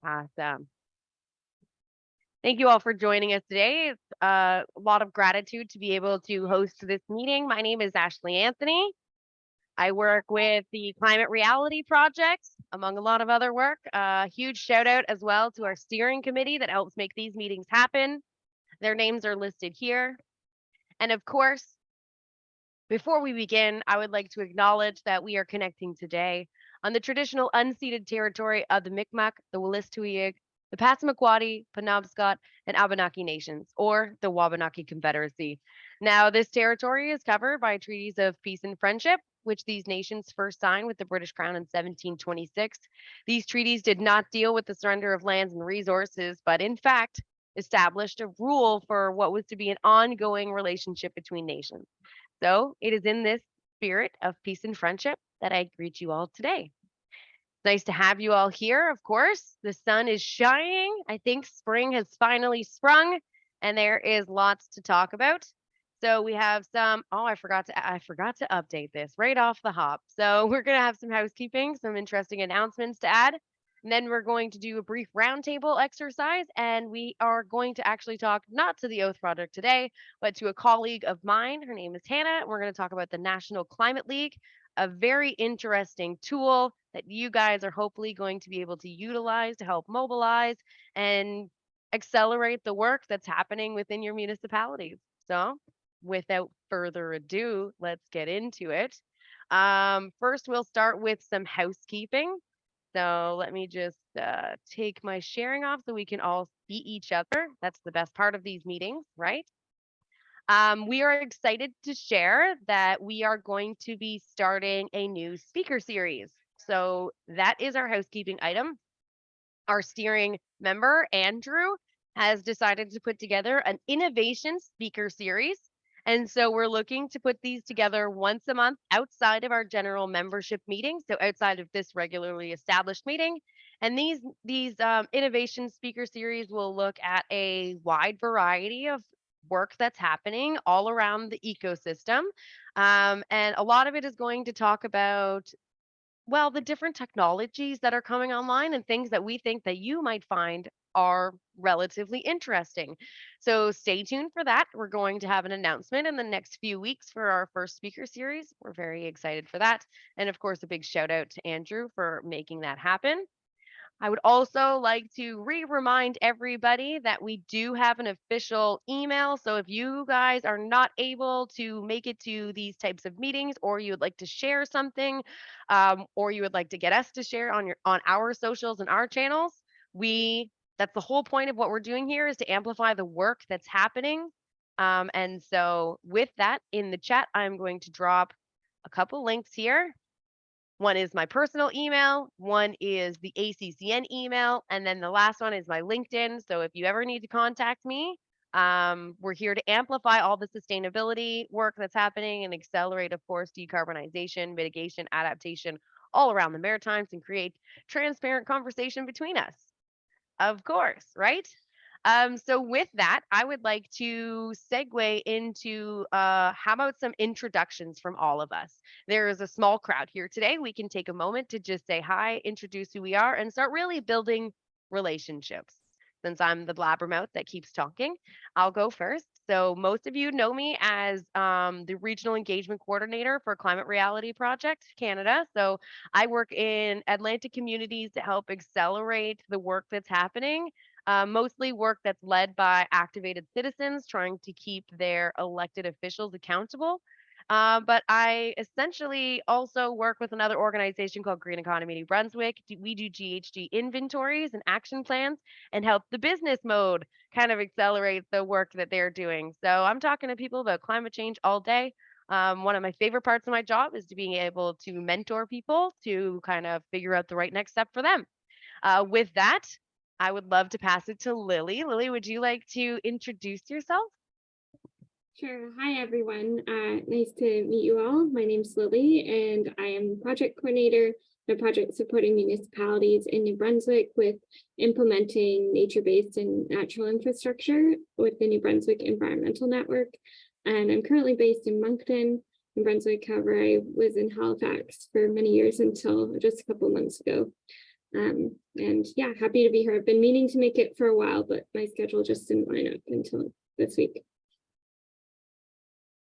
Awesome. Thank you all for joining us today. It's a lot of gratitude to be able to host this meeting. My name is Ashley Anthony. I work with the Climate Reality Project, among a lot of other work. A huge shout out as well to our steering committee that helps make these meetings happen. Their names are listed here. And of course, before we begin, I would like to acknowledge that we are connecting today on the traditional unceded territory of the Mi'kmaq, the Wolastoqiyik, the Passamaquoddy, Penobscot, and Abenaki nations, or the Wabanaki Confederacy. Now, this territory is covered by treaties of peace and friendship, which these nations first signed with the British Crown in 1726. These treaties did not deal with the surrender of lands and resources, but in fact, established a rule for what was to be an ongoing relationship between nations. So it is in this spirit of peace and friendship that I greet you all today. Nice to have you all here, of course. The sun is shining. I think spring has finally sprung and there is lots to talk about. So we have some, oh, I forgot to update this right off the hop. So we're going to have some housekeeping, some interesting announcements to add. And then we're going to do a brief roundtable exercise, and we are going to actually talk not to the Oath Project today, but to a colleague of mine. Her name is Hannah. And we're going to talk about the National Climate League, a very interesting tool that you guys are hopefully going to be able to utilize to help mobilize and accelerate the work that's happening within your municipalities. So, without further ado, let's get into it. First, we'll start with some housekeeping. So let me just take my sharing off so we can all see each other. That's the best part of these meetings, right? We are excited to share that we are going to be starting a new speaker series. So that is our housekeeping item. Our steering member, Andrew, has decided to put together an innovation speaker series. And so we're looking to put these together once a month outside of our general membership meeting, so outside of this regularly established meeting. And these innovation speaker series will look at a wide variety of work that's happening all around the ecosystem. And a lot of it is going to talk about, well, the different technologies that are coming online and things that we think that you might find are relatively interesting. So stay tuned for that. We're going to have an announcement in the next few weeks for our first speaker series. We're very excited for that. And of course, a big shout out to Andrew for making that happen. I would also like to remind everybody that we do have an official email. So if you guys are not able to make it to these types of meetings, or you would like to share something, or you would like to get us to share on our socials and our channels, that's the whole point of what we're doing here, is to amplify the work that's happening. And so with that, in the chat, I'm going to drop a couple links here. One is my personal email, one is the ACCN email, and then the last one is my LinkedIn. So if you ever need to contact me, we're here to amplify all the sustainability work that's happening and accelerate, of course, decarbonization, mitigation, adaptation all around the Maritimes and create transparent conversation between us. Of course, right? So with that, I would like to segue into how about some introductions from all of us? There is a small crowd here today. We can take a moment to just say hi, introduce who we are, and start really building relationships. Since I'm the blabbermouth that keeps talking, I'll go first. So most of you know me as the Regional Engagement Coordinator for Climate Reality Project Canada. So I work in Atlantic communities to help accelerate the work that's happening, mostly work that's led by activated citizens trying to keep their elected officials accountable. But I essentially also work with another organization called Green Economy New Brunswick. We do GHG inventories and action plans and help the business mode kind of accelerate the work that they're doing. So I'm talking to people about climate change all day. One of my favorite parts of my job is to being able to mentor people to kind of figure out the right next step for them. With that, I would love to pass it to Lily. Lily, would you like to introduce yourself? Sure. Hi, everyone. Nice to meet you all. My name's Lily, and I am project coordinator, a project supporting municipalities in New Brunswick with implementing nature-based and natural infrastructure with the New Brunswick Environmental Network. And I'm currently based in Moncton, New Brunswick. However, I was in Halifax for many years until just a couple months ago. And yeah, happy to be here. I've been meaning to make it for a while, but my schedule just didn't line up until this week.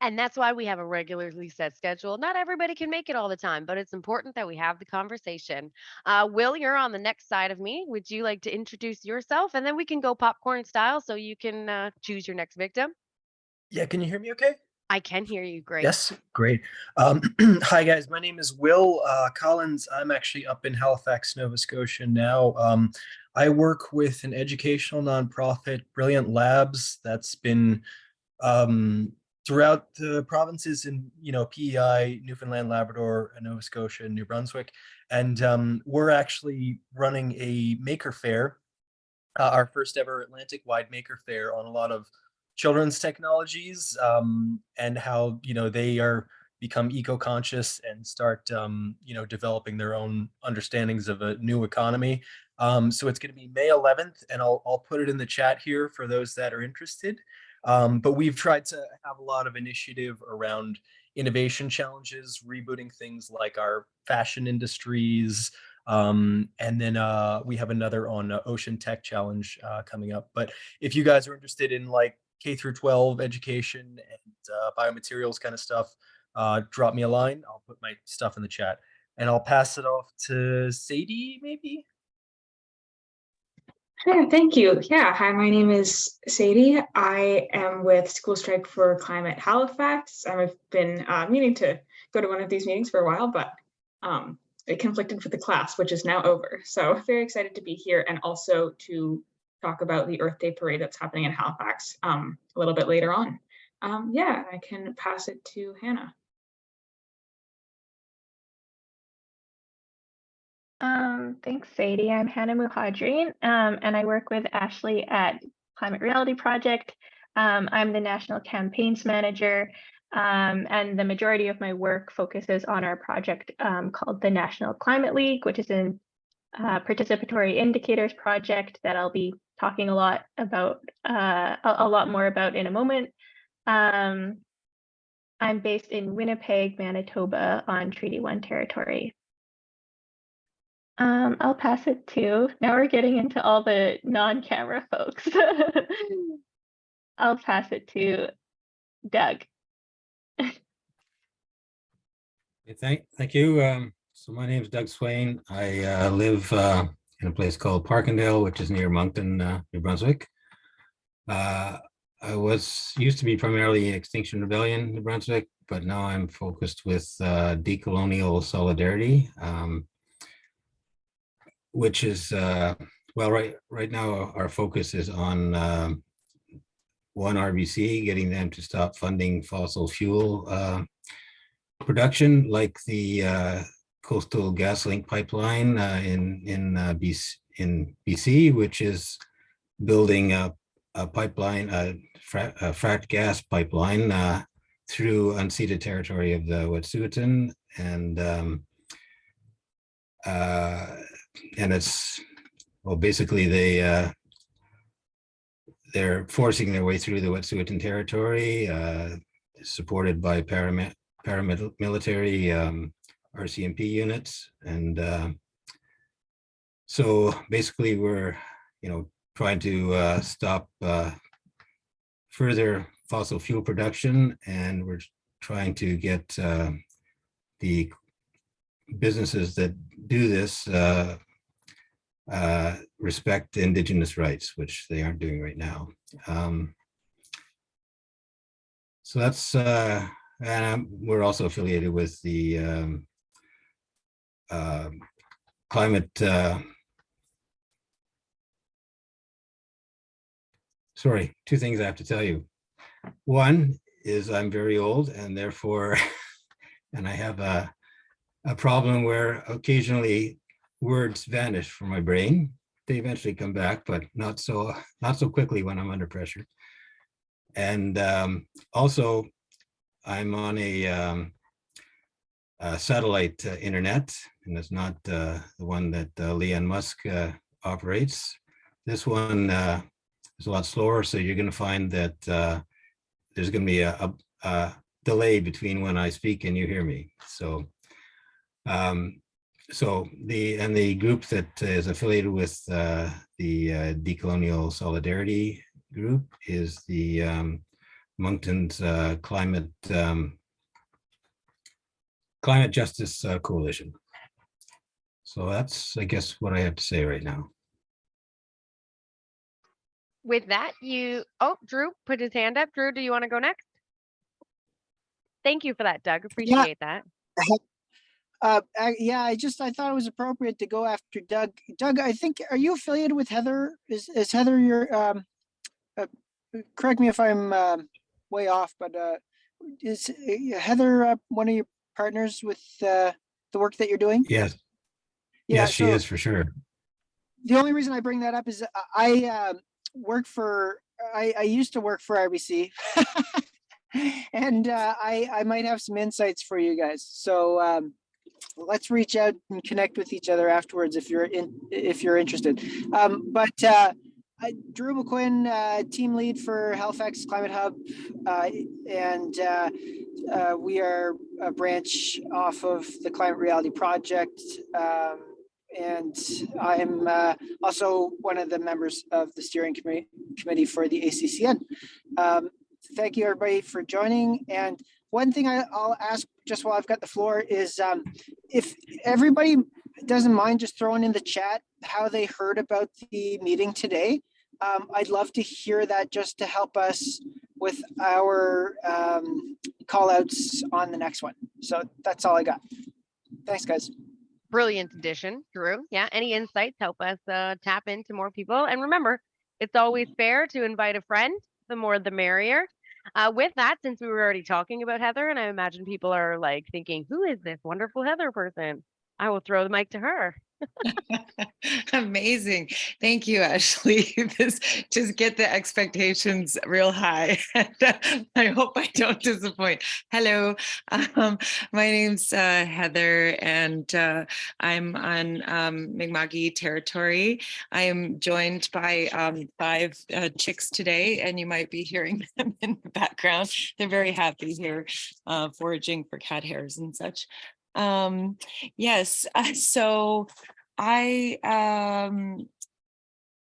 And that's why we have a regularly set schedule. Not everybody can make it all the time, but it's important that we have the conversation. Will, you're on the next side of me. Would you like to introduce yourself? And then we can go popcorn style so you can choose your next victim. Yeah, can you hear me okay? I can hear you great. Yes, great. Hi guys, my name is Will Collins. I'm actually up in Halifax, Nova Scotia now. I work with an educational nonprofit, Brilliant Labs, that's been throughout the provinces in PEI, Newfoundland, Labrador, and Nova Scotia, and New Brunswick. And we're actually running a maker fair, our first ever Atlantic-wide maker fair on a lot of children's technologies, and how they are become eco-conscious and start developing their own understandings of a new economy. So it's going to be May 11th, and I'll put it in the chat here for those that are interested. But we've tried to have a lot of initiative around innovation challenges, rebooting things like our fashion industries, and then we have another on Ocean Tech Challenge coming up. But if you guys are interested in like K through 12 education and biomaterials kind of stuff, drop me a line. I'll put my stuff in the chat, and I'll pass it off to Sadie, maybe. Yeah, thank you. Yeah, hi, my name is Sadie. I am with School Strike for Climate Halifax. I've been meaning to go to one of these meetings for a while, but it conflicted with the class, which is now over. So very excited to be here and also to talk about the Earth Day Parade that's happening in Halifax a little bit later on. Yeah, I can pass it to Hannah. Thanks, Sadie. I'm Hannah Muhajireen, and I work with Ashley at Climate Reality Project. I'm the National Campaigns Manager, and the majority of my work focuses on our project called the National Climate League, which is a participatory indicators project that I'll be talking a lot more about in a moment. I'm based in Winnipeg, Manitoba on Treaty 1 territory. I'll pass it to, now we're getting into all the non-camera folks. I'll pass it to Doug. Thank you. So my name is Doug Swain. I live in a place called Parkendale, which is near Moncton, New Brunswick. I used to be primarily Extinction Rebellion, New Brunswick, but now I'm focused with decolonial solidarity. Which is, well, right now our focus is on one RBC, getting them to stop funding fossil fuel production, like the Coastal GasLink pipeline in BC, which is building a pipeline, a fracked gas pipeline through unceded territory of the Wet'suwet'en, and it's, well, basically they're forcing their way through the Wet'suwet'en territory, supported by paramilitary RCMP units, and so basically we're trying to stop further fossil fuel production, and we're trying to get the businesses that do this respect Indigenous rights, which they aren't doing right now. So that's, and we're also affiliated with the climate, sorry, two things I have to tell you. One is I'm very old, and therefore, and I have a problem where occasionally words vanish from my brain. They eventually come back, but not so quickly when I'm under pressure. And also, I'm on a satellite internet, and it's not the one that Elon Musk operates. This one is a lot slower, so you're going to find that there's going to be a delay between when I speak and you hear me. So So the group that is affiliated with the Decolonial Solidarity Group is the Moncton's Climate Justice Coalition. So that's, I guess, what I have to say right now. With that, Drew put his hand up. Drew, do you want to go next? Thank you for that, Doug. Appreciate that. Yeah, I thought it was appropriate to go after Doug. Doug, I think, are you affiliated with Heather? Is Heather your, correct me if I'm way off, but is Heather one of your partners with the work that you're doing? Yes. Yeah, Yes, she so is for sure. the only reason I bring that up is I used to work for RBC. And I might have some insights for you guys. So let's reach out and connect with each other afterwards if you're interested. Drew McQuinn, team lead for Halifax Climate Hub, and we are a branch off of the Climate Reality Project. And I'm also one of the members of the steering committee for the ACCN. Thank you, everybody, for joining. And one thing I'll ask just while I've got the floor is if everybody doesn't mind just throwing in the chat how they heard about the meeting today. I'd love to hear that just to help us with our call outs on the next one. So that's all I got. Thanks, guys. Brilliant addition, Drew. Yeah, any insights help us tap into more people. And remember, it's always fair to invite a friend. The more the merrier. With that, since we were already talking about Heather, and I imagine people are like thinking, who is this wonderful Heather person? I will throw the mic to her. Amazing. Thank you, Ashley. This just get the expectations real high. I hope I don't disappoint. Hello, my name's Heather, and I'm on Mi'kmaq territory. I am joined by 5 chicks today, and you might be hearing them in the background. They're very happy here, foraging for cat hairs and such. Yes, so I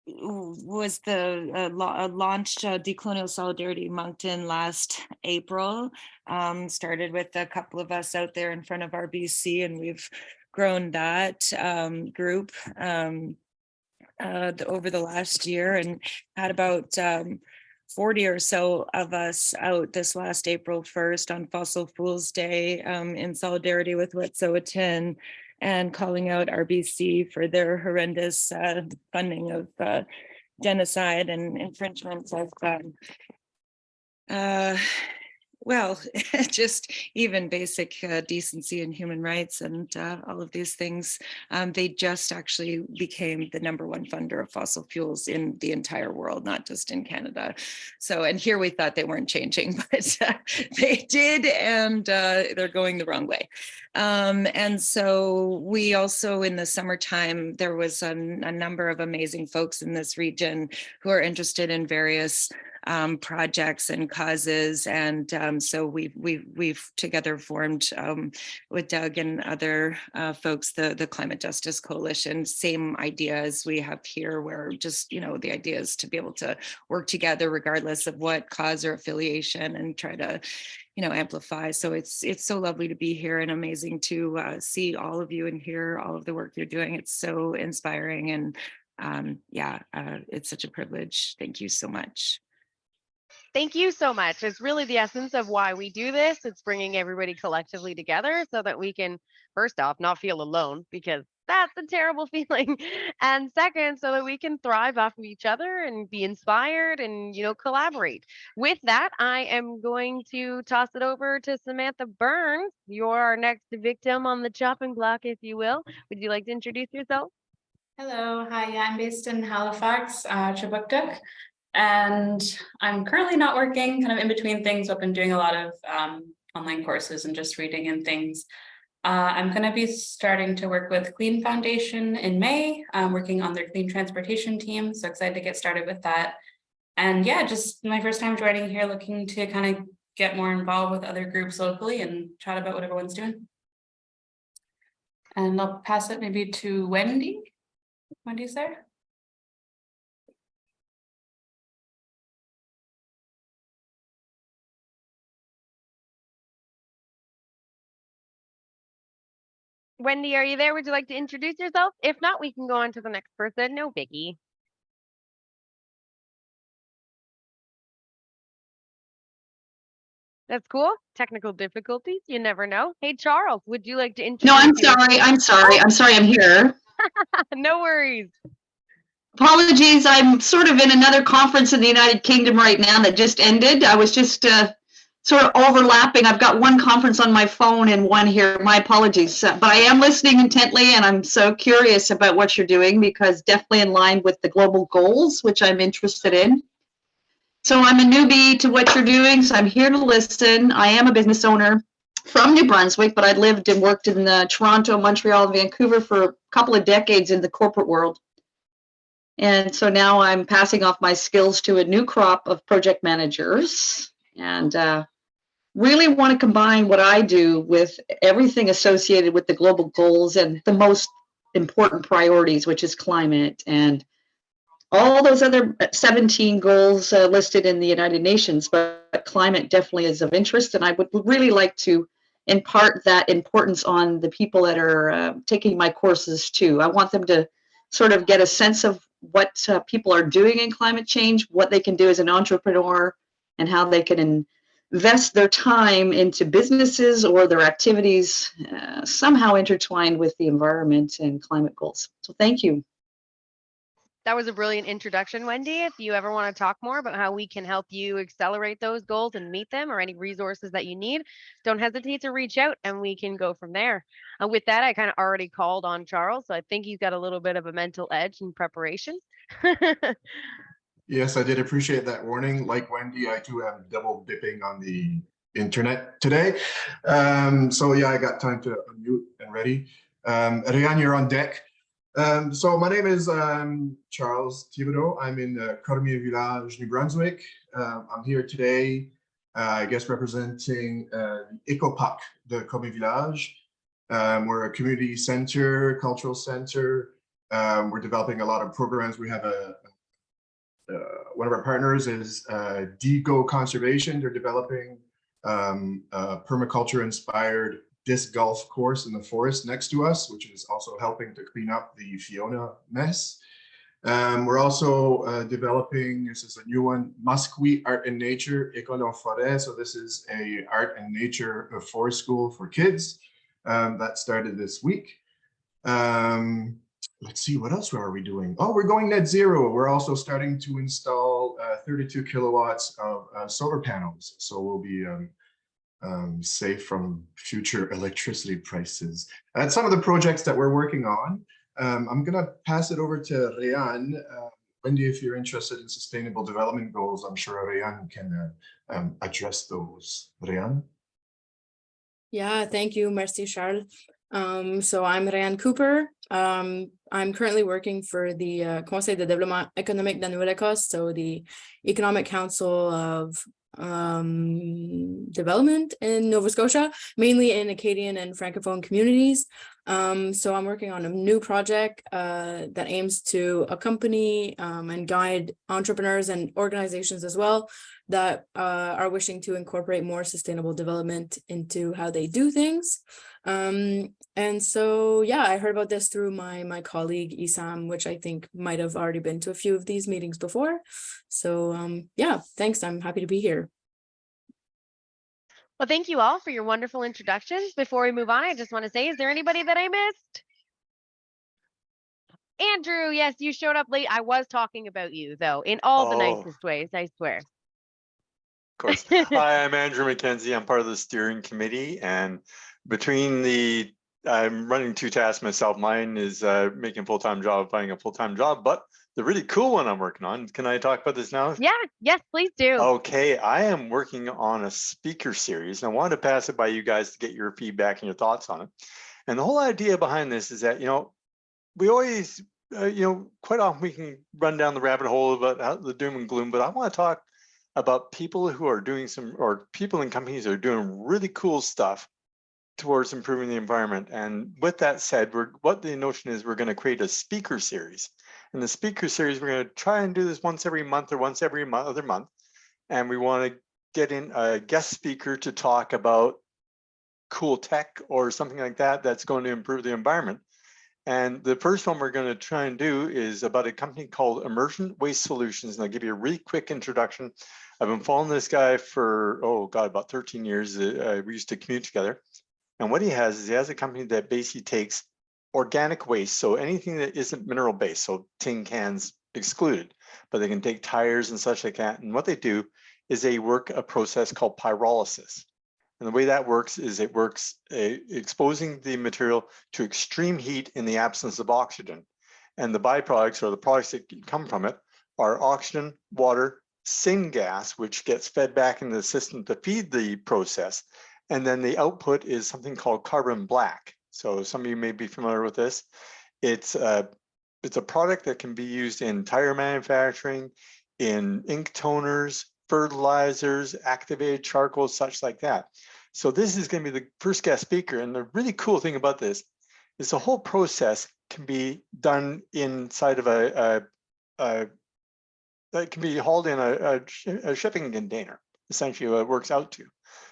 was the launched Decolonial Solidarity Moncton last April. Started with a couple of us out there in front of RBC, and we've grown that group over the last year, and had about 40 or so of us out this last April 1st on Fossil Fools Day in solidarity with Wet'suwet'en, and calling out RBC for their horrendous funding of genocide and infringements of well, just even basic decency and human rights and all of these things. They just actually became the #1 funder of fossil fuels in the entire world, not just in Canada. So, and here we thought they weren't changing, but they did, and they're going the wrong way. And so we also, in the summertime, there was a number of amazing folks in this region who are interested in various projects and causes, and so we've together formed with Doug and other folks the Climate Justice Coalition. Same idea as we have here, where just the idea is to be able to work together regardless of what cause or affiliation, and try to amplify. So it's so lovely to be here, and amazing to see all of you and hear all of the work you're doing. It's so inspiring, and it's such a privilege. Thank you so much. Thank you so much. It's really the essence of why we do this. It's bringing everybody collectively together so that we can, first off, not feel alone, because that's a terrible feeling. And second, so that we can thrive off of each other and be inspired and, collaborate. With that, I am going to toss it over to Samantha Burns. You're our next victim on the chopping block, if you will. Would you like to introduce yourself? Hello, hi, I'm based in Halifax, Chibuktuk. And I'm currently not working, kind of in between things. I've been doing a lot of online courses and just reading and things. I'm going to be starting to work with Clean Foundation in May, working on their clean transportation team. So excited to get started with that. And yeah, just my first time joining here, looking to kind of get more involved with other groups locally and chat about what everyone's doing. And I'll pass it maybe to Wendy. Wendy's there. Wendy, are you there? Would you like to introduce yourself? If not, we can go on to the next person. No biggie. That's cool. Technical difficulties. You never know. Hey, Charles, would you like to introduce No, I'm yourself? sorry. I'm sorry. I'm here. No worries. Apologies. I'm sort of in another conference in the United Kingdom right now that just ended. I was just sort of overlapping. I've got one conference on my phone and one here. My apologies. But I am listening intently, and I'm so curious about what you're doing because definitely in line with the global goals, which I'm interested in. So I'm a newbie to what you're doing, so I'm here to listen. I am a business owner from New Brunswick, but I lived and worked in Toronto, Montreal, and Vancouver for a couple of decades in the corporate world. And so now I'm passing off my skills to a new crop of project managers and really want to combine what I do with everything associated with the global goals and the most important priorities, which is climate and all those other 17 goals listed in the United Nations, but climate definitely is of interest. And I would really like to impart that importance on the people that are taking my courses too. I want them to sort of get a sense of what people are doing in climate change, what they can do as an entrepreneur, and how they can invest their time into businesses or their activities somehow intertwined with the environment and climate goals. So thank you. That was a brilliant introduction, Wendy. If you ever want to talk more about how we can help you accelerate those goals and meet them or any resources that you need, don't hesitate to reach out and we can go from there. With that, I kind of already called on Charles, so I think he's got a little bit of a mental edge in preparation. Yes, I did appreciate that warning. Like Wendy, I too am double dipping on the internet today. So yeah, I got time to unmute and ready. Ryan, you're on deck. So my name is Charles Thibodeau. I'm in Cormier Village, New Brunswick. I'm here today, I guess, representing EcoPac de Cormier Village. We're a community center, cultural center. We're developing a lot of programs. We have one of our partners is Digo Conservation. They're developing a permaculture-inspired disc golf course in the forest next to us, which is also helping to clean up the Fiona mess. We're also developing, this is a new one, Musqueam Art and Nature, École en Forêt. So this is a art and nature forest school for kids that started this week. Let's see, what else are we doing? Oh, we're going net zero. We're also starting to install 32 kilowatts of solar panels. So we'll be safe from future electricity prices. That's some of the projects that we're working on. I'm gonna pass it over to Ryan. Wendy, if you're interested in sustainable development goals, I'm sure Ryan can address those. Ryan? Yeah, thank you, merci Charles. So I'm Ryan Cooper. I'm currently working for the Conseil de Développement Économique de la Nouvelle-Écosse, so the Economic Council of Development in Nova Scotia, mainly in Acadian and Francophone communities. So I'm working on a new project that aims to accompany and guide entrepreneurs and organizations as well that are wishing to incorporate more sustainable development into how they do things. And so, yeah, I heard about this through my colleague Isam, which I think might have already been to a few of these meetings before. So yeah, thanks. I'm happy to be here. Well, thank you all for your wonderful introductions. Before we move on, I just want to say, is there anybody that I missed? Andrew, yes, you showed up late. I was talking about you, though, in all the nicest ways, I swear. Of course. Hi, I'm Andrew McKenzie. I'm part of the steering committee, and between I'm running two tasks myself. Mine is making a full-time job, finding a full-time job, but the really cool one I'm working on, can I talk about this now? Yeah, yes, please do. Okay, I am working on a speaker series, and I wanted to pass it by you guys to get your feedback and your thoughts on it. And the whole idea behind this is that, we always, quite often we can run down the rabbit hole about the doom and gloom, but I want to talk about people who are doing or people in companies that are doing really cool stuff towards improving the environment. And with that said, what the notion is, we're going to create a speaker series. In the speaker series, we're going to try and do this once every month or once every other month. And we want to get in a guest speaker to talk about cool tech or something like that that's going to improve the environment. And the first one we're going to try and do is about a company called Emergent Waste Solutions. And I'll give you a really quick introduction. I've been following this guy for, oh God, about 13 years. We used to commute together. And what he has is he has a company that basically takes organic waste, so anything that isn't mineral based, so tin cans excluded, but they can take tires and such like that. And what they do is they work a process called pyrolysis. And the way that works is it works exposing the material to extreme heat in the absence of oxygen. And the byproducts, or the products that come from it, are oxygen, water, syngas, which gets fed back into the system to feed the process. And then the output is something called carbon black. So some of you may be familiar with this. It's a product that can be used in tire manufacturing, in ink toners, fertilizers, activated charcoal, such like that. So this is going to be the first guest speaker. And the really cool thing about this is the whole process can be done inside of it can be hauled in a shipping container, essentially what it works out to.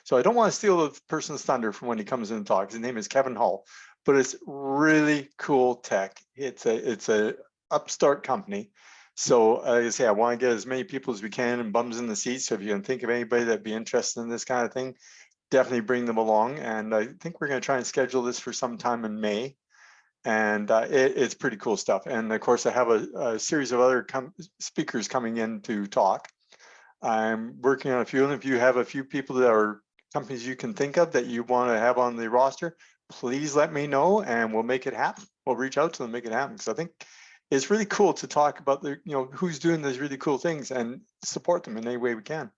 So I don't want to steal the person's thunder from when he comes in and talks. His name is Kevin Hull, but it's really cool tech. It's a upstart company. So like I say, I want to get as many people as we can and bums in the seats. So if you can think of anybody that'd be interested in this kind of thing, definitely bring them along. And I think we're going to try and schedule this for sometime in May. And it's pretty cool stuff. And of course, I have a series of other speakers coming in to talk. I'm working on a few, and if you have a few people that are companies you can think of that you want to have on the roster, please let me know and we'll make it happen. We'll reach out to them, make it happen. So I think it's really cool to talk about the, who's doing these really cool things and support them in any way we can.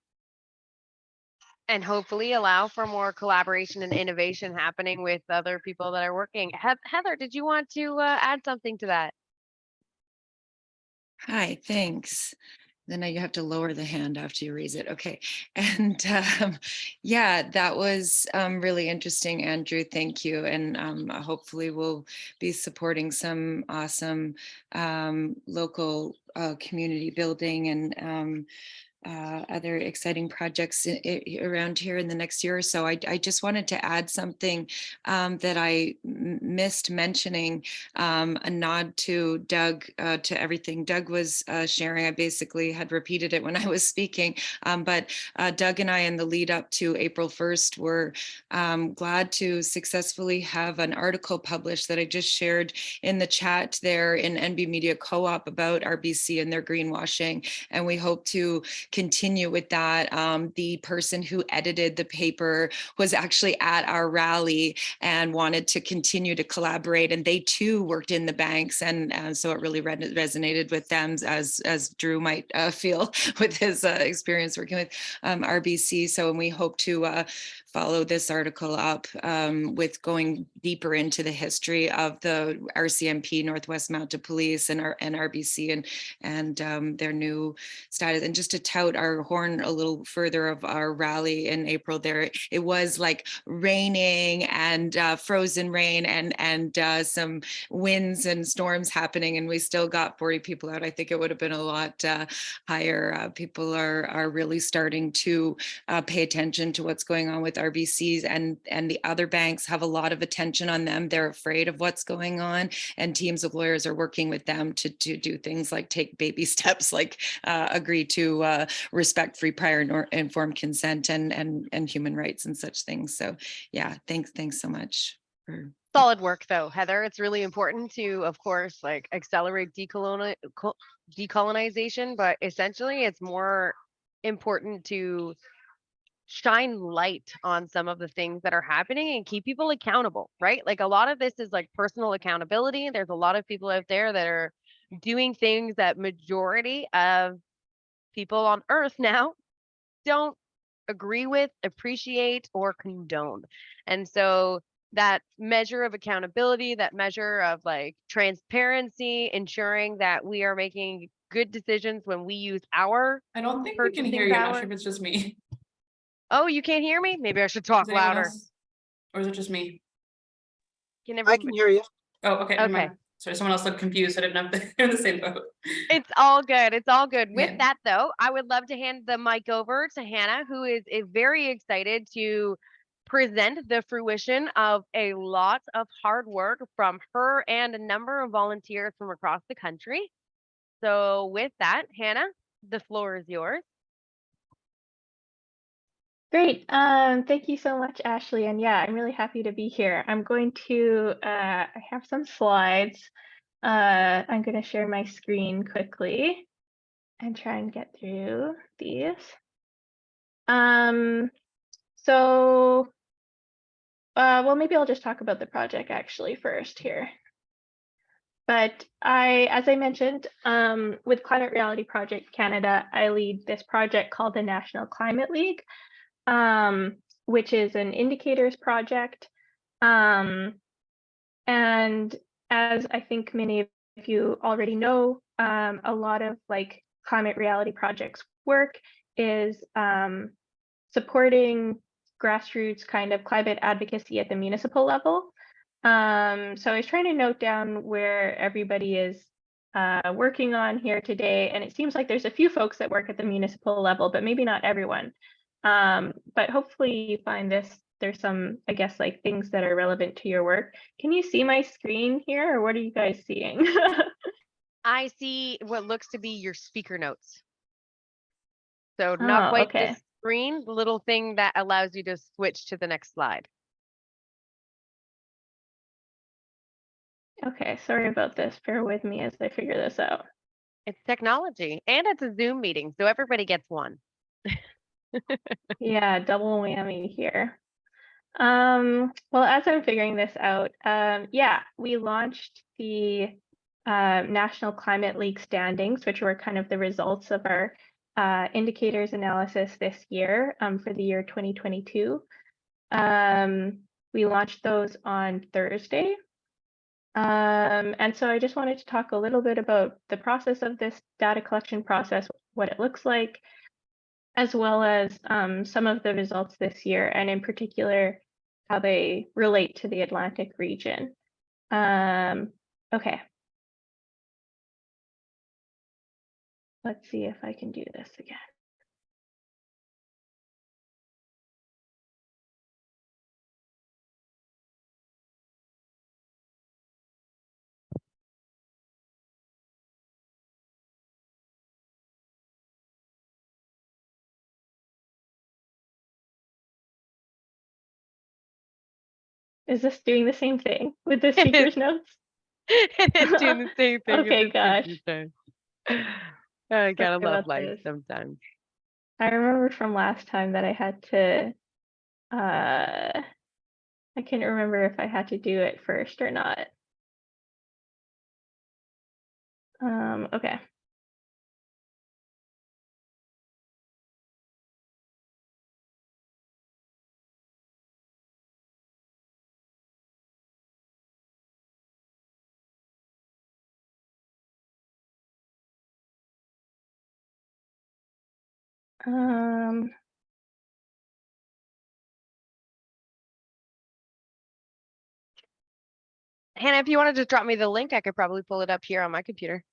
And hopefully allow for more collaboration and innovation happening with other people that are working. Heather, did you want to add something to that? Hi, thanks. Then you have to lower the hand after you raise it. Okay. And yeah, that was really interesting, Andrew. Thank you. And hopefully we'll be supporting some awesome local community building and other exciting projects around here in the next year or so. I just wanted to add something that I missed mentioning, a nod to Doug, to everything Doug was sharing. I basically had repeated it when I was speaking, but Doug and I, in the lead up to April 1st, were glad to successfully have an article published that I just shared in the chat there in NB Media Co-op about RBC and their greenwashing. And we hope to continue with that. The person who edited the paper was actually at our rally and wanted to continue to collaborate, and they too worked in the banks, and so it really resonated with them, as Drew might feel with his experience working with RBC. So, and we hope to follow this article up with going deeper into the history of the RCMP, Northwest Mounted Police, and RBC, and their new status. And just to tout our horn a little further of our rally in April, there it was like raining and frozen rain and some winds and storms happening, and we still got 40 people out. I think it would have been a lot higher. People are really starting to pay attention to what's going on with RBCs, and the other banks have a lot of attention on them. They're afraid of what's going on, and teams of lawyers are working with them to do things like take baby steps, like agree to respect free prior informed consent and human rights and such things. So yeah, thanks so much for solid work though, Heather. It's really important to, of course, like accelerate decolonization, but essentially it's more important to shine light on some of the things that are happening and keep people accountable, right? Like a lot of this is like personal accountability. There's a lot of people out there that are doing things that majority of people on earth now don't agree with, appreciate, or condone. And so that measure of accountability, that measure of like transparency, ensuring that we are making good decisions when we use our I don't think we can hear you. I'm not sure if it's just me. Oh, you can't hear me? Maybe I should talk Does anyone louder. else? Or is it just me? Can I everybody? can hear you. Oh, okay. never Okay. mind. Sorry, someone else looked confused. I didn't know if they're in the same boat. It's all good. It's all good. With Yeah. that, though, I would love to hand the mic over to Hannah, who is very excited to present the fruition of a lot of hard work from her and a number of volunteers from across the country. So with that, Hannah, the floor is yours. Great. Thank you so much, Ashley. And yeah, I'm really happy to be here. I'm going to, I have some slides. I'm going to share my screen quickly and try and get through these. Well, maybe I'll just talk about the project actually first here. But as I mentioned, with Climate Reality Project Canada, I lead this project called the National Climate League, which is an indicators project. And as I think many of you already know, a lot of like Climate Reality Project's work is supporting grassroots kind of climate advocacy at the municipal level. So I was trying to note down where everybody is working on here today, and it seems like there's a few folks that work at the municipal level, but maybe not everyone. But hopefully you find there's some, I guess, like things that are relevant to your work. Can you see my screen here, or what are you guys seeing? I see what looks to be your speaker notes. So not quite okay. the screen, the little thing that allows you to switch to the next slide. Okay, sorry about this. Bear with me as I figure this out. It's technology, and it's a Zoom meeting, so everybody gets one. Yeah, double whammy here. Well, as I'm figuring this out, yeah, we launched the National Climate League standings, which were kind of the results of our indicators analysis this year for the year 2022. We launched those on Thursday. And so I just wanted to talk a little bit about the process of this data collection process, what it looks like, as well as some of the results this year, and in particular, how they relate to the Atlantic region. Okay. Let's see if I can do this again. Is this doing the same thing with the speaker's notes? It's doing the same thing. Okay, gosh. I gotta Sorry love about life this. sometimes. I remember from last time that I had to, I can't remember if I had to do it first or not. Okay. Hannah, if you want to just drop me the link, I could probably pull it up here on my computer.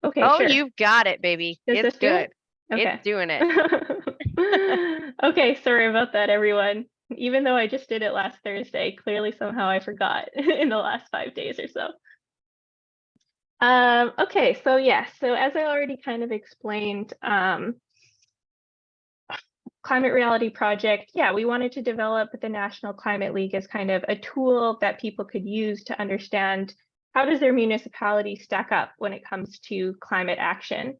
Okay, Oh, sure. you've got it, baby. Does It's this do good. it? Okay. It's doing it. Okay, sorry about that, everyone. Even though I just did it last Thursday, clearly somehow I forgot in the last 5 days or so. Okay, so yeah, so as I already kind of explained, Climate Reality Project, yeah, we wanted to develop the National Climate League as kind of a tool that people could use to understand how does their municipality stack up when it comes to climate action.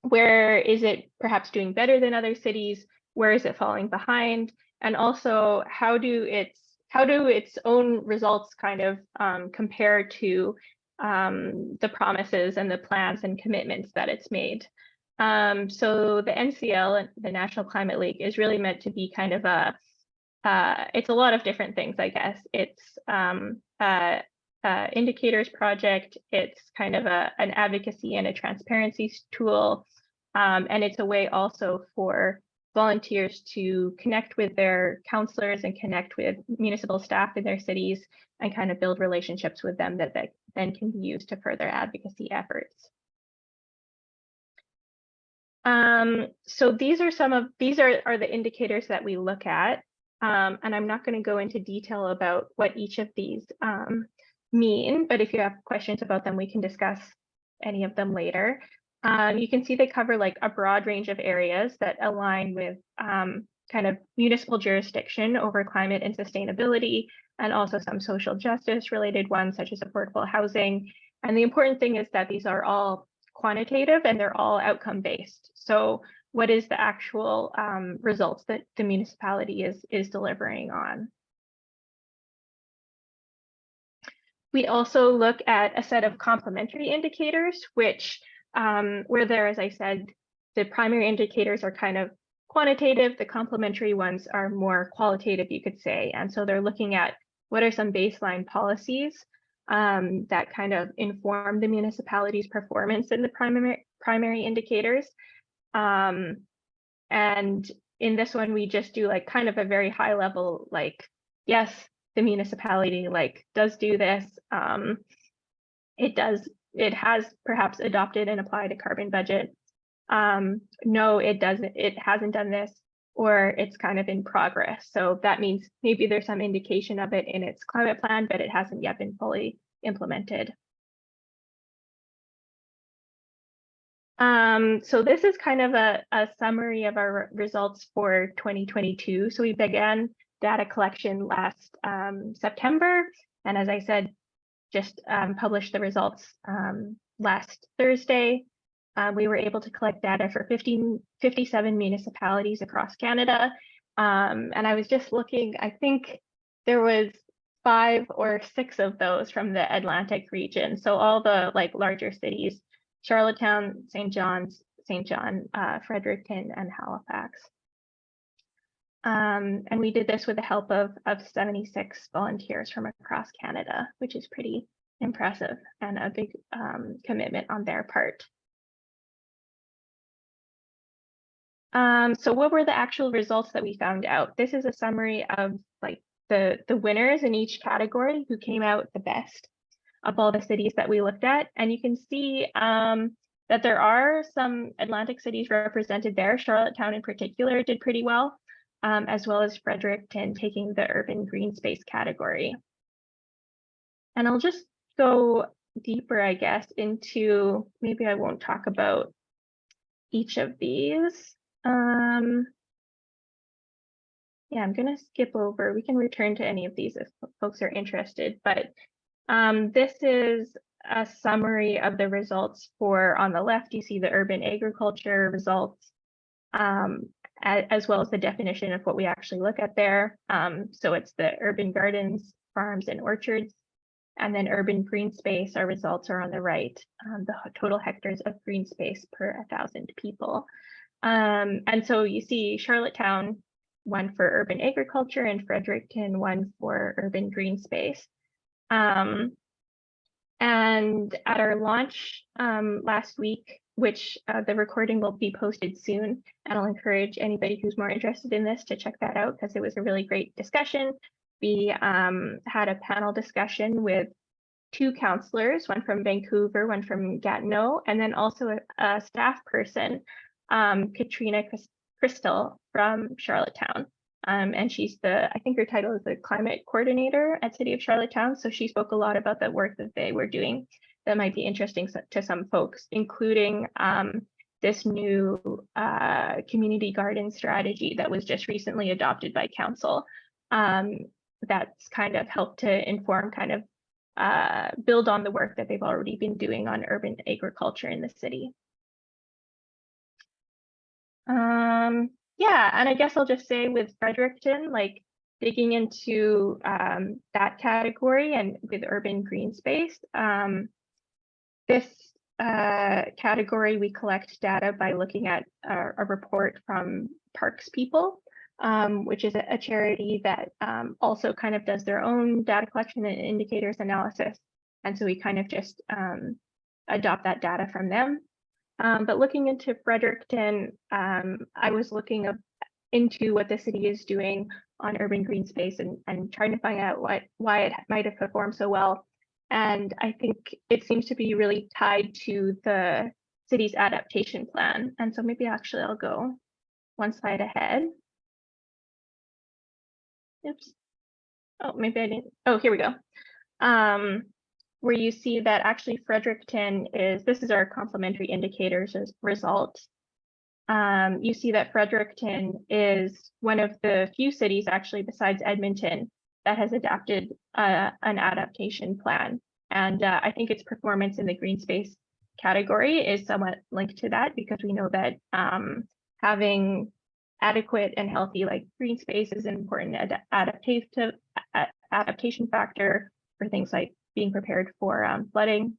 Where is it perhaps doing better than other cities? Where is it falling behind? And also, how do its own results kind of compare to the promises and the plans and commitments that it's made? So the NCL, the National Climate League, is really meant to be kind of it's a lot of different things, I guess. It's indicators project, it's kind of an advocacy and a transparency tool, and it's a way also for volunteers to connect with their counselors and connect with municipal staff in their cities and kind of build relationships with them that then can be used to further advocacy efforts. So these are the indicators that we look at. And I'm not going to go into detail about what each of these mean, but if you have questions about them, we can discuss any of them later. You can see they cover like a broad range of areas that align with kind of municipal jurisdiction over climate and sustainability, and also some social justice related ones such as affordable housing. And the important thing is that these are all quantitative and they're all outcome based. So what is the actual results that the municipality is delivering on? We also look at a set of complementary indicators, which where there, as I said, the primary indicators are kind of quantitative, the complementary ones are more qualitative, you could say. And so they're looking at what are some baseline policies that kind of inform the municipality's performance in the primary indicators. And in this one, we just do like kind of a very high level, like, yes, the municipality like does do this. It has perhaps adopted and applied a carbon budget. No, it doesn't, it hasn't done this, or it's kind of in progress. So that means maybe there's some indication of it in its climate plan, but it hasn't yet been fully implemented. So this is kind of a summary of our results for 2022. So we began data collection last September, and as I said, just published the results last Thursday. We were able to collect data for 57 municipalities across Canada. And I was just looking, I think there was 5 or 6 of those from the Atlantic region. So all the like larger cities, Charlottetown, St. John, Fredericton, and Halifax. And we did this with the help of 76 volunteers from across Canada, which is pretty impressive and a big commitment on their part. So what were the actual results that we found out? This is a summary of like the winners in each category who came out the best of all the cities that we looked at. And you can see that there are some Atlantic cities represented there. Charlottetown in particular did pretty well, as well as Fredericton taking the urban green space category. And I'll just go deeper, I guess, into, maybe I won't talk about each of these. Yeah, I'm gonna skip over. We can return to any of these if folks are interested, but this is a summary of the results for, on the left, you see the urban agriculture results, as well as the definition of what we actually look at there. So it's the urban gardens, farms, and orchards, and then urban green space, our results are on the right, the total hectares of green space per 1,000 people. And so you see Charlottetown won for urban agriculture and Fredericton won for urban green space. And at our launch last week, which the recording will be posted soon, and I'll encourage anybody who's more interested in this to check that out because it was a really great discussion. We had a panel discussion with 2 counselors, one from Vancouver, one from Gatineau, and then also a staff person, Katrina Crystal from Charlottetown. And she's I think her title is the climate coordinator at City of Charlottetown. So she spoke a lot about the work that they were doing that might be interesting to some folks, including this new community garden strategy that was just recently adopted by council. That's kind of helped to inform, kind of build on the work that they've already been doing on urban agriculture in the city. Yeah, and I guess I'll just say with Fredericton, like digging into that category and with urban green space, this category we collect data by looking at a report from Parks People, which is a charity that also kind of does their own data collection and indicators analysis. And so we kind of just adopt that data from them. But looking into Fredericton, I was looking into what the city is doing on urban green space and trying to find out why it might have performed so well. And I think it seems to be really tied to the city's adaptation plan. And so maybe actually I'll go one slide ahead. Oops. Oh, maybe I didn't. Oh, here we go. Where you see that actually Fredericton this is our complementary indicators as result. You see that Fredericton is one of the few cities actually besides Edmonton that has adapted an adaptation plan. And I think its performance in the green space category is somewhat linked to that, because we know that having adequate and healthy green space is an important adaptation factor for things like being prepared for flooding.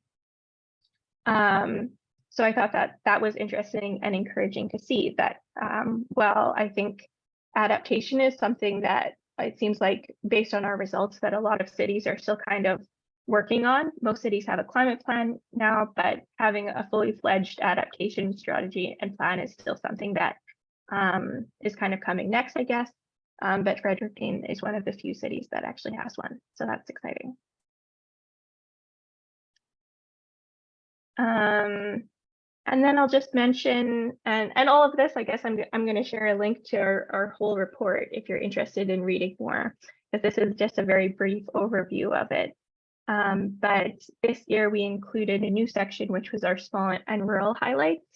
So I thought that was interesting and encouraging to see that, well, I think adaptation is something that it seems like, based on our results, that a lot of cities are still kind of working on. Most cities have a climate plan now, but having a fully fledged adaptation strategy and plan is still something that is kind of coming next, I guess. But Fredericton is one of the few cities that actually has one. So that's exciting. And then I'll just mention, and all of this, I guess I'm going to share a link to our whole report if you're interested in reading more, because this is just a very brief overview of it. But this year we included a new section, which was our small and rural highlights,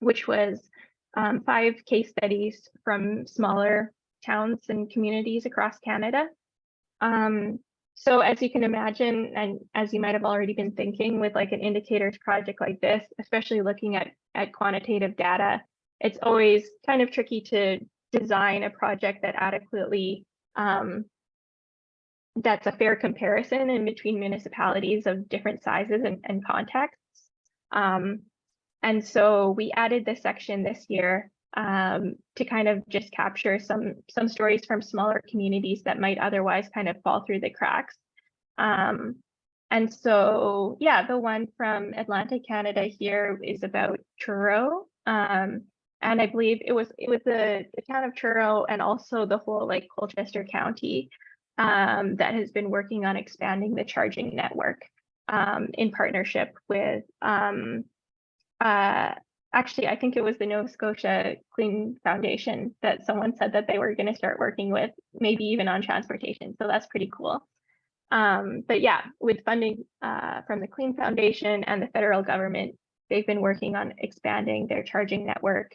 which was 5 case studies from smaller towns and communities across Canada. So as you can imagine, and as you might have already been thinking, with an indicators project like this, especially looking at quantitative data, it's always kind of tricky to design a project that adequately, that's a fair comparison in between municipalities of different sizes and contexts. And so we added this section this year to kind of just capture some stories from smaller communities that might otherwise kind of fall through the cracks. And so, yeah, the one from Atlantic Canada here is about Truro. And I believe it was the town of Truro and also the whole Colchester County that has been working on expanding the charging network in partnership with actually, I think it was the Nova Scotia Clean Foundation that someone said that they were going to start working with, maybe even on transportation. So that's pretty cool. But yeah, with funding from the Clean Foundation and the federal government, they've been working on expanding their charging network.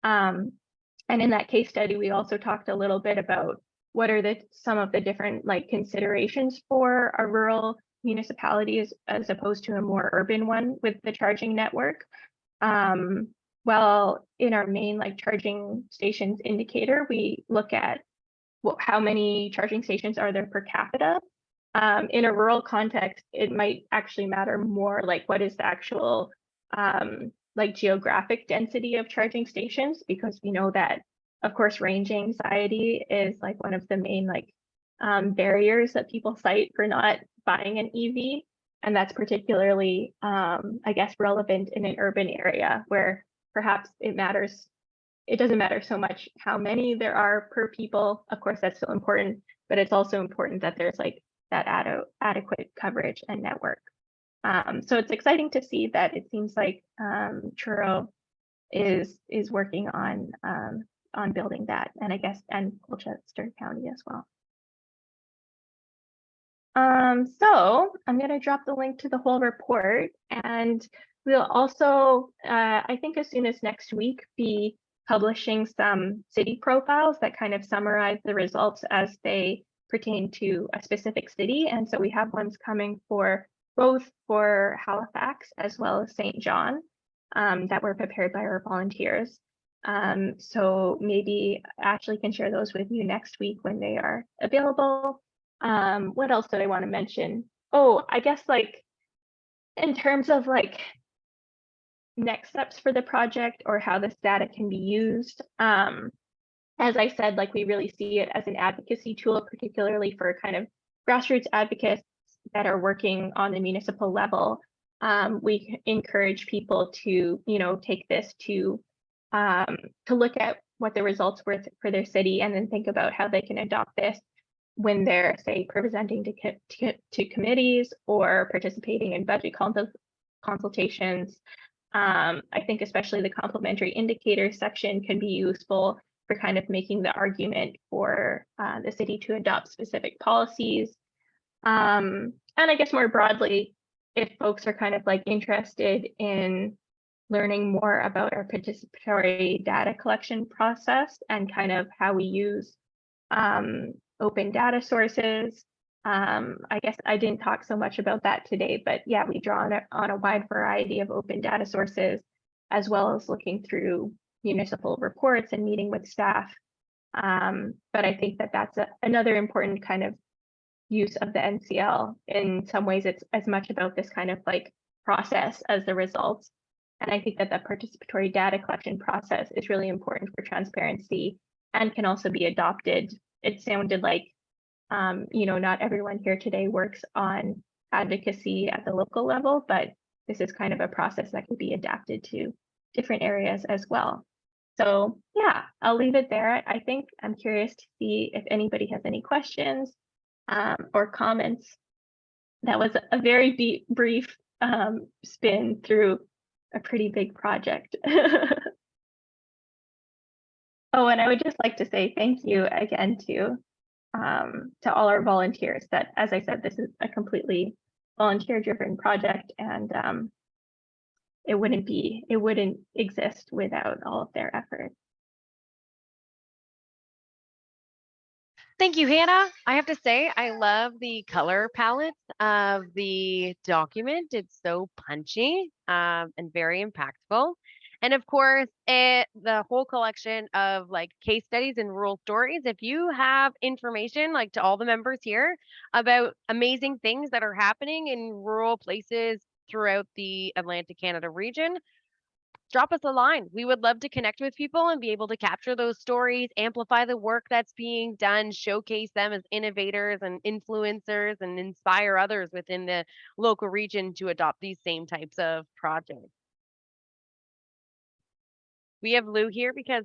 And in that case study, we also talked a little bit about what are some of the different considerations for a rural municipality as opposed to a more urban one with the charging network. Well, in our main charging stations indicator, we look at how many charging stations are there per capita. In a rural context, it might actually matter more what is the actual geographic density of charging stations, because we know that, of course, range anxiety is one of the main barriers that people cite for not buying an EV. And that's particularly, I guess, relevant in an urban area where perhaps it doesn't matter so much how many there are per people. Of course, that's still important, but it's also important that there's that adequate coverage and network. So it's exciting to see that it seems like Truro is working on building that, and I guess, and Colchester County as well. So I'm going to drop the link to the whole report, and we'll also, I think as soon as next week, be publishing some city profiles that kind of summarize the results as they pertain to a specific city. And so we have ones coming for both for Halifax as well as St. John that were prepared by our volunteers. So maybe Ashley can share those with you next week when they are available. What else did I want to mention? Oh, I guess in terms of next steps for the project or how this data can be used. As I said, we really see it as an advocacy tool, particularly for kind of grassroots advocates that are working on the municipal level. We encourage people to, take this to look at what the results were for their city, and then think about how they can adopt this when they're, say, presenting to committees or participating in budget consultations. I think especially the complementary indicators section can be useful for kind of making the argument for the city to adopt specific policies. And I guess more broadly, if folks are kind of like interested in learning more about our participatory data collection process and kind of how we use open data sources. I guess I didn't talk so much about that today, but yeah, we draw on a wide variety of open data sources, as well as looking through municipal reports and meeting with staff. But I think that that's another important kind of use of the NCL. In some ways, it's as much about this kind of like process as the results. And I think that the participatory data collection process is really important for transparency and can also be adopted. It sounded like, not everyone here today works on advocacy at the local level, but this is kind of a process that can be adapted to different areas as well. So yeah, I'll leave it there. I think I'm curious to see if anybody has any questions or comments. That was a very brief spin through a pretty big project. Oh, and I would just like to say thank you again to all our volunteers. That, as I said, this is a completely volunteer-driven project, and it wouldn't exist without all of their effort. Thank you, Hannah. I have to say, I love the color palette of the document. It's so punchy and very impactful. And of course, the whole collection of like case studies and rural stories. If you have information, like to all the members here, about amazing things that are happening in rural places throughout the Atlantic Canada region, drop us a line. We would love to connect with people and be able to capture those stories, amplify the work that's being done, showcase them as innovators and influencers, and inspire others within the local region to adopt these same types of projects. We have Lou here because,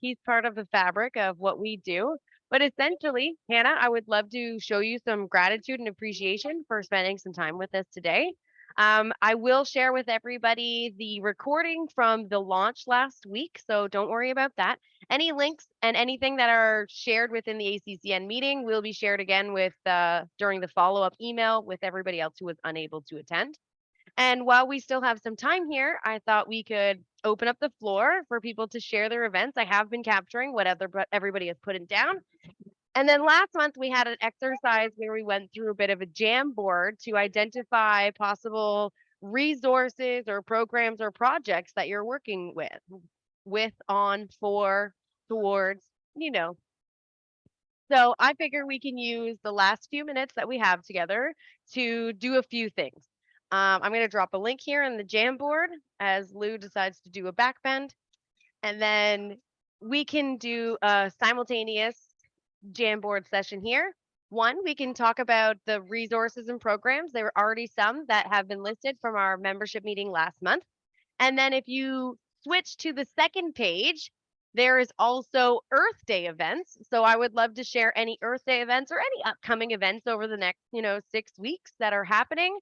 he's part of the fabric of what we do. But essentially, Hannah, I would love to show you some gratitude and appreciation for spending some time with us today. I will share with everybody the recording from the launch last week, so don't worry about that. Any links and anything that are shared within the ACCN meeting will be shared again with during the follow-up email with everybody else who was unable to attend. And while we still have some time here, I thought we could open up the floor for people to share their events. I have been capturing what everybody has put it down. And then last month we had an exercise where we went through a bit of a jam board to identify possible resources or programs or projects that you're working with, on, for, towards, So I figure we can use the last few minutes that we have together to do a few things. I'm going to drop a link here in the Jamboard as Lou decides to do a backbend. And then we can do a simultaneous Jamboard session here. One, we can talk about the resources and programs. There are already some that have been listed from our membership meeting last month. And then if you switch to the second page, there is also Earth Day events. So I would love to share any Earth Day events or any upcoming events over the next, 6 weeks that are happening.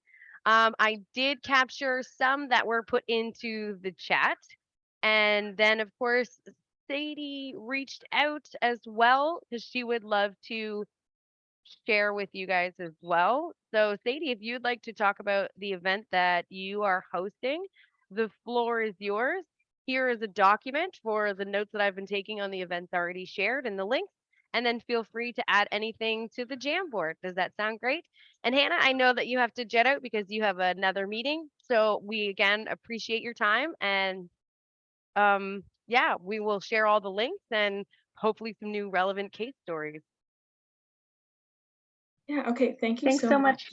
I did capture some that were put into the chat. And then, of course, Sadie reached out as well because she would love to share with you guys as well. So Sadie, if you'd like to talk about the event that you are hosting, the floor is yours. Here is a document for the notes that I've been taking on the events already shared and the links. And then feel free to add anything to the Jamboard. Does that sound great? And Hannah, I know that you have to jet out because you have another meeting. So we again appreciate your time, and yeah, we will share all the links and hopefully some new relevant case stories. Yeah, okay, thank you Thanks so much.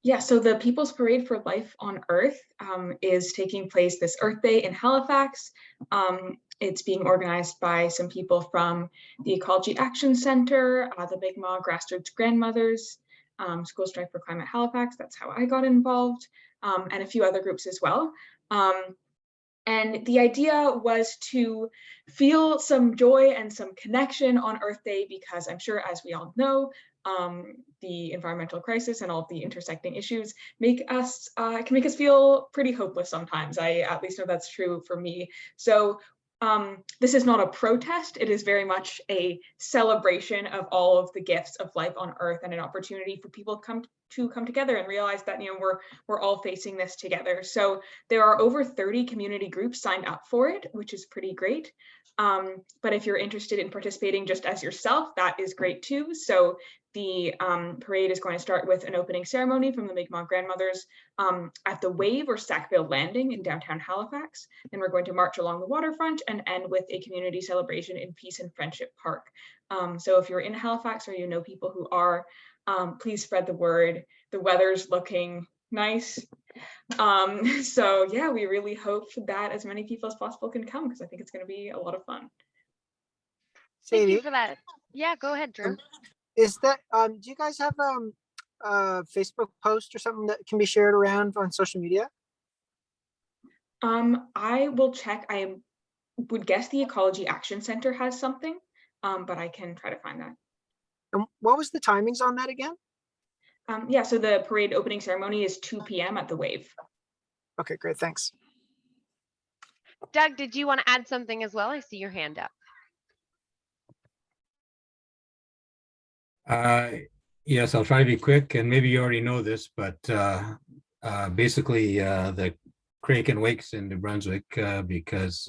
Yeah, so the People's Parade for Life on Earth is taking place this Earth Day in Halifax. It's being organized by some people from the Ecology Action Center, the Mi'kmaq Grassroots Grandmothers, School Strike for Climate Halifax, that's how I got involved, and a few other groups as well. And the idea was to feel some joy and some connection on Earth Day, because I'm sure, as we all know, the environmental crisis and all of the intersecting issues can make us feel pretty hopeless sometimes. I at least know that's true for me. So this is not a protest. It is very much a celebration of all of the gifts of life on Earth, and an opportunity for people to come together and realize that, you know, we're all facing this together. So there are over 30 community groups signed up for it, which is pretty great. But if you're interested in participating just as yourself, that is great too. So the parade is going to start with an opening ceremony from the Mi'kmaq grandmothers at the Wave or Sackville Landing in downtown Halifax. Then we're going to march along the waterfront and end with a community celebration in Peace and Friendship Park. So if you're in Halifax or you know people who are, please spread the word. The weather's looking nice. So yeah, we really hope that as many people as possible can come, because I think it's going to be a lot of fun. Thank you Sadie, for that. Yeah, go ahead, Drew. is that do you guys have a Facebook post or something that can be shared around on social media? I will check. I would guess the Ecology Action Center has something, but I can try to find that. And what was the timings on that again? Yeah, so the parade opening ceremony is 2 p.m. at the Wave. Okay, great, thanks. Doug, did you want to add something as well? I see your hand up. Yes, I'll try to be quick, and maybe you already know this, but basically the Crake and Wakes in New Brunswick, because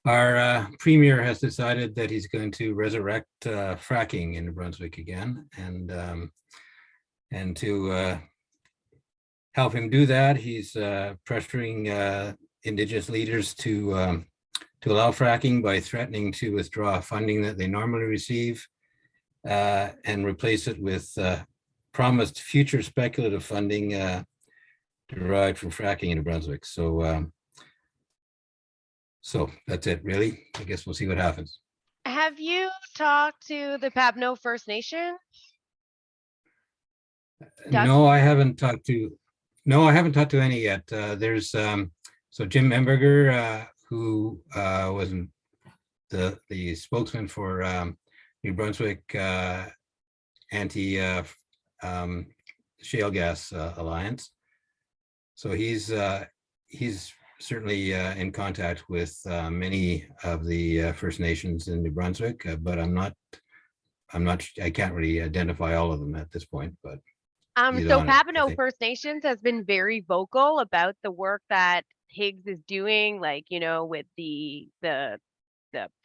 our premier has decided that he's going to resurrect fracking in New Brunswick again, and to help him do that, he's pressuring Indigenous leaders to allow fracking by threatening to withdraw funding that they normally receive and replace it with promised future speculative funding derived from fracking in New Brunswick. So, so that's it, really. I guess we'll see what happens. Have you talked to the Papineau First Nation? Doug? No, I haven't talked to. No, I haven't talked to any yet. There's so Jim Emberger, who was the spokesman for New Brunswick anti shale gas alliance. So he's certainly in contact with many of the First Nations in New Brunswick, but I can't really identify all of them at this point, but. So Papineau First Nations has been very vocal about the work that Higgs is doing, like, you know, with the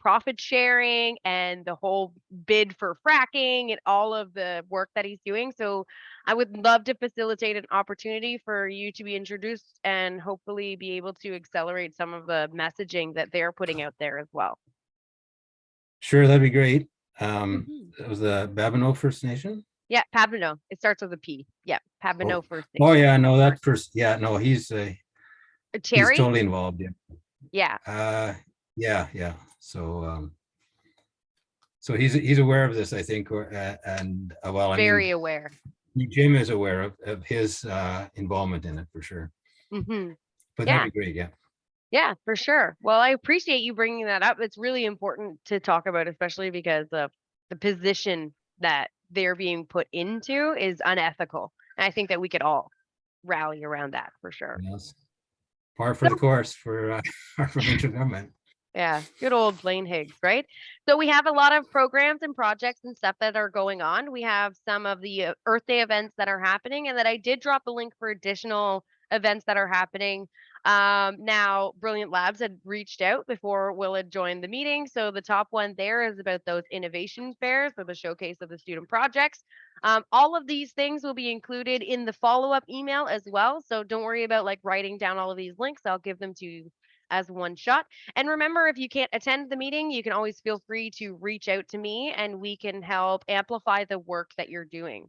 profit sharing and the whole bid for fracking and all of the work that he's doing. So I would love to facilitate an opportunity for you to be introduced and hopefully be able to accelerate some of the messaging that they're putting out there as well. Sure, that'd be great. That was the Papineau First Nation. Yeah, Papineau. It starts with a P. Yeah, Papineau First Nation. Oh yeah, no, that first. Yeah, no, he's Cherry. He's totally involved. Yeah. Yeah. Yeah. So so he's aware of this, I think, and well, I Very mean, aware. Jim is aware of his involvement in it for sure. But Yeah. that'd be great. Yeah. Yeah, for sure. Well, I appreciate you bringing that up. It's really important to talk about, especially because of the position that they're being put into is unethical. And I think that we could all rally around that for sure. Yes. Par for the course for our provincial government. Yeah, good old Blaine Higgs, right? So we have a lot of programs and projects and stuff that are going on. We have some of the Earth Day events that are happening, and that I did drop a link for additional events that are happening. Now, Brilliant Labs had reached out before Will had joined the meeting. So the top one there is about those innovation fairs for the showcase of the student projects. All of these things will be included in the follow-up email as well. So don't worry about like writing down all of these links. I'll give them to you as one shot. And remember, if you can't attend the meeting, you can always feel free to reach out to me and we can help amplify the work that you're doing.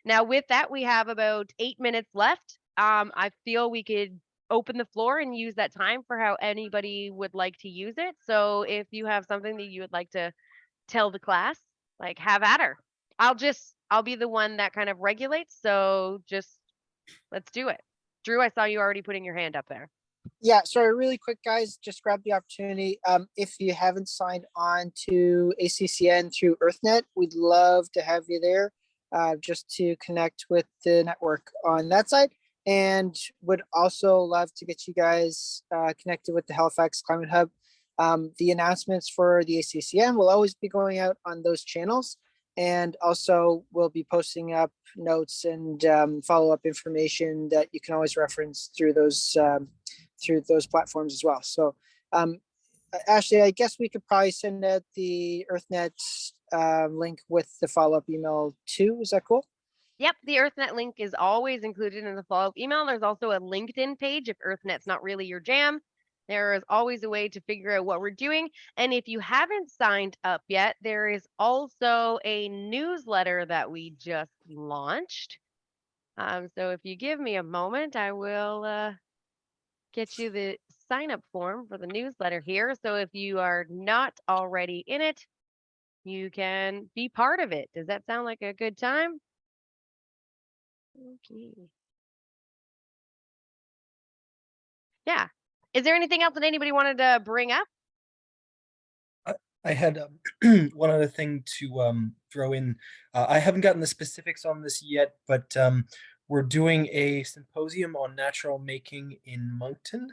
Now, with that, we have about 8 minutes left. I feel we could open the floor and use that time for how anybody would like to use it. So if you have something that you would like to tell the class, like, have at her. I'll be the one that kind of regulates. So just let's do it. Drew, I saw you already putting your hand up there. Yeah, sorry, really quick, guys, just grab the opportunity. If you haven't signed on to ACCN through EarthNet, we'd love to have you there, just to connect with the network on that side. And would also love to get you guys connected with the Halifax Climate Hub. The announcements for the ACCN will always be going out on those channels. And also we'll be posting up notes and follow-up information that you can always reference through those platforms as well. So Ashley, I guess we could probably send out the EarthNet link with the follow-up email too. Is that cool? Yep, the EarthNet link is always included in the follow-up email. There's also a LinkedIn page if EarthNet's not really your jam. There is always a way to figure out what we're doing. And if you haven't signed up yet, there is also a newsletter that we just launched. So if you give me a moment, I will get you the sign-up form for the newsletter here. So if you are not already in it, you can be part of it. Does that sound like a good time? Okay. Yeah. Is there anything else that anybody wanted to bring up? I had one other thing to throw in. I haven't gotten the specifics on this yet, but we're doing a symposium on natural making in Moncton.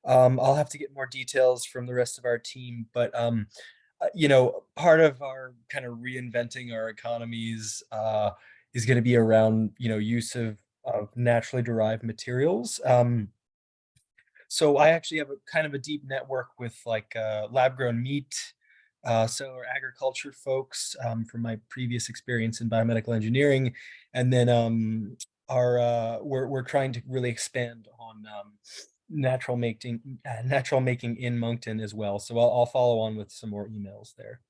I'll have to get more details from the rest of our team, but you know, part of our kind of reinventing our economies is going to be around, you know, use of naturally derived materials. So I actually have a kind of a deep network with like lab-grown meat, so our agriculture folks from my previous experience in biomedical engineering, and then we're trying to really expand on natural making in Moncton as well. So I'll follow on with some more emails there.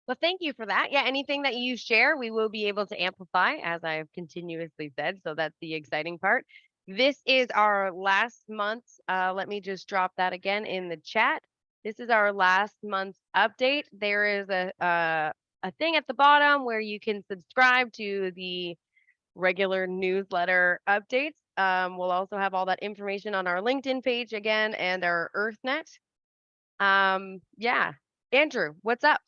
Well, thank you for that. Yeah, anything that you share, we will be able to amplify, as I've continuously said. So that's the exciting part. This is our last month. Let me just drop that again in the chat. This is our last month's update. There is a thing at the bottom where you can subscribe to the regular newsletter updates. We'll also have all that information on our LinkedIn page again and our EarthNet. Yeah, Andrew, what's up?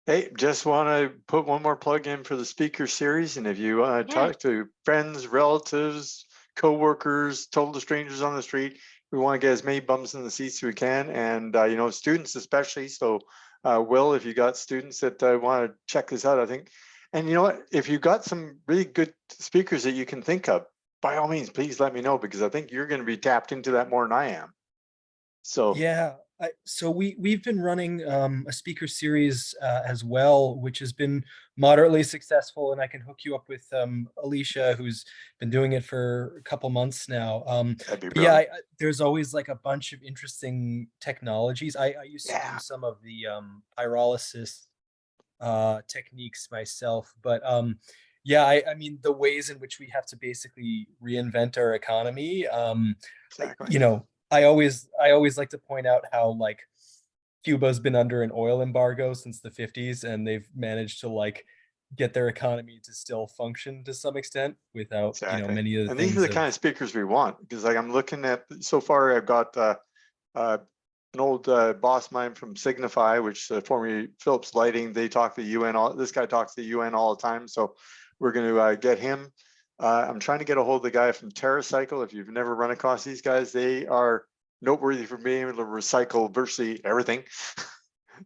Hey, just want to put one more plug in for the speaker series. And if you want to talk to friends, relatives, co-workers, total strangers on the street, we want to get as many bums in the seats as we can. And, you know, students especially. So, Will, if you got students that want to check this out, I think. And you know what, if you got some really good speakers that you can think of, by all means, please let me know, because I think you're going to be tapped into that more than I am. So yeah. So we've been running a speaker series as well, which has been moderately successful, and I can hook you up with Alicia, who's been doing it for a couple months now. Yeah, there's always like a bunch of interesting technologies. I used to do some of the pyrolysis techniques myself, but yeah, I mean the ways in which we have to basically reinvent our economy. Exactly. You know, I always like to point out how like Cuba's been under an oil embargo since the 50s, and they've managed to like get their economy to still function to some extent without you know many of the and things. These are the kind of speakers we want, because like I'm looking at so far, I've got an old boss of mine from Signify, which formerly Philips Lighting. They talk to the UN. This guy talks to the UN all the time, so we're going to get him. I'm trying to get a hold of the guy from TerraCycle. If you've never run across these guys, they are noteworthy for being able to recycle virtually everything.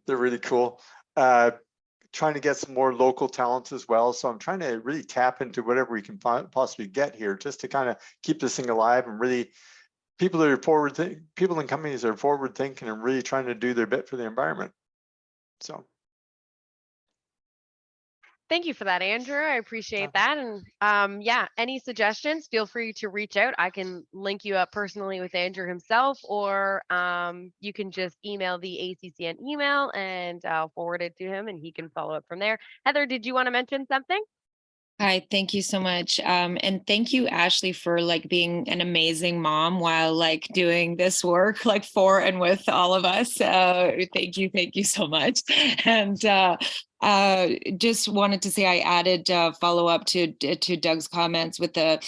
They're really cool. Trying to get some more local talents as well. So I'm trying to really tap into whatever we can possibly get here, just to kind of keep this thing alive, and really people that are people in companies that are forward thinking and really trying to do their bit for the environment. So. Thank you for that, Andrew. I appreciate that. And yeah, any suggestions, feel free to reach out. I can link you up personally with Andrew himself, or you can just email the ACCN email and I'll forward it to him and he can follow up from there. Heather, did you want to mention something? Hi, thank you so much. And thank you, Ashley, for like being an amazing mom while like doing this work, like for and with all of us. Thank you so much. And Just wanted to say I added follow up to Doug's comments with the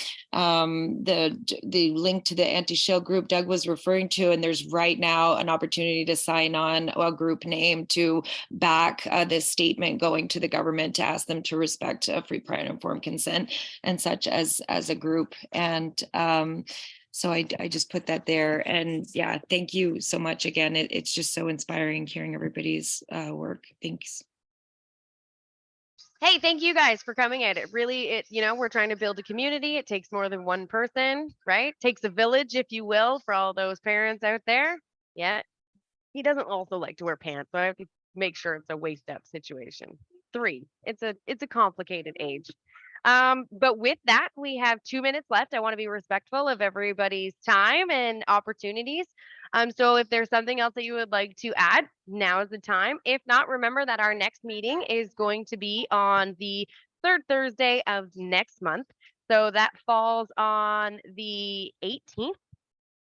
link to the anti-shill group Doug was referring to, and there's right now an opportunity to sign on a group name to back this statement going to the government to ask them to respect free, prior, and informed consent and such as a group. And so I just put that there. And yeah, thank you so much again. It's just so inspiring hearing everybody's work. Thanks. Hey, thank you guys for coming in. It really, you know, we're trying to build a community. It takes more than one person, right? Takes a village, if you will, for all those parents out there. Yeah. He doesn't also like to wear pants, so I have to make sure it's a waist up situation. 3. It's a complicated age. But with that, we have 2 minutes left. I want to be respectful of everybody's time and opportunities. So if there's something else that you would like to add, now is the time. If not, remember that our next meeting is going to be on the 3rd Thursday of next month. So that falls on the 18th.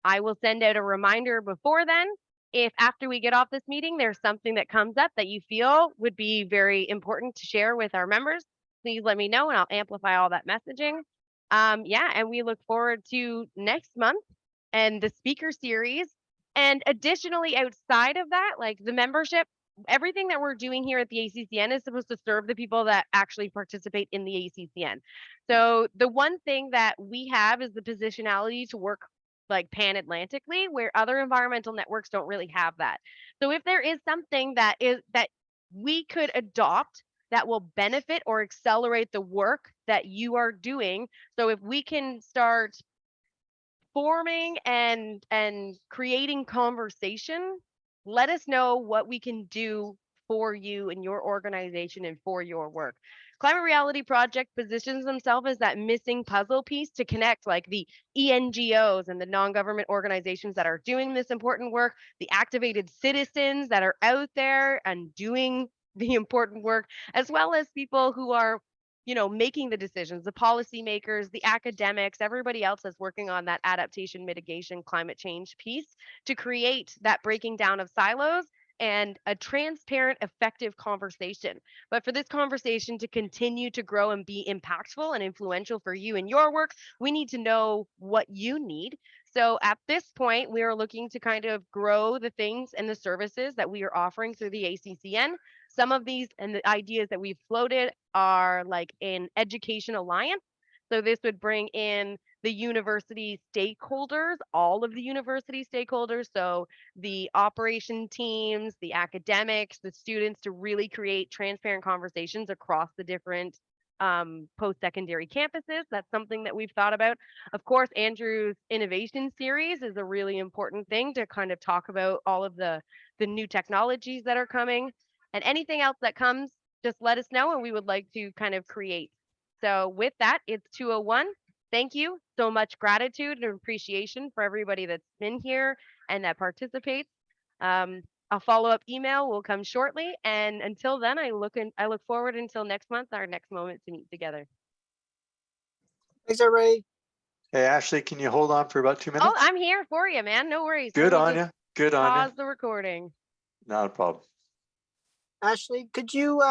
I will send out a reminder before then. If after we get off this meeting, there's something that comes up that you feel would be very important to share with our members, please let me know and I'll amplify all that messaging. Yeah, and we look forward to next month and the speaker series. And additionally, outside of that, like the membership, everything that we're doing here at the ACCN is supposed to serve the people that actually participate in the ACCN. So the one thing that we have is the positionality to work like pan-Atlantically, where other environmental networks don't really have that. So if there is something that we could adopt that will benefit or accelerate the work that you are doing, so if we can start forming and creating conversation, let us know what we can do for you and your organization and for your work. Climate Reality Project positions themselves as that missing puzzle piece to connect like the ENGOs and the non-government organizations that are doing this important work, the activated citizens that are out there and doing the important work, as well as people who are, you know, making the decisions, the policymakers, the academics, everybody else that's working on that adaptation, mitigation, climate change piece to create that breaking down of silos and a transparent, effective conversation. But for this conversation to continue to grow and be impactful and influential for you and your work, we need to know what you need. So at this point, we are looking to kind of grow the things and the services that we are offering through the ACCN. Some of these and the ideas that we've floated are like an education alliance. So this would bring in the university stakeholders, all of the university stakeholders. So the operation teams, the academics, the students, to really create transparent conversations across the different post-secondary campuses. That's something that we've thought about. Of course, Andrew's innovation series is a really important thing to kind of talk about all of the new technologies that are coming. And anything else that comes, just let us know and we would like to kind of create. So with that, it's 2:01. Thank you so much. Gratitude and appreciation for everybody that's been here and that participates. A follow-up email will come shortly. And until then, I look forward until next month, our next moment to meet together. Thanks, everybody. Hey, Ashley, can you hold on for about 2 minutes? Oh, I'm here for you, man. No worries. Good Let me on just you. Good on pause you. the recording. Not a problem. Ashley, could you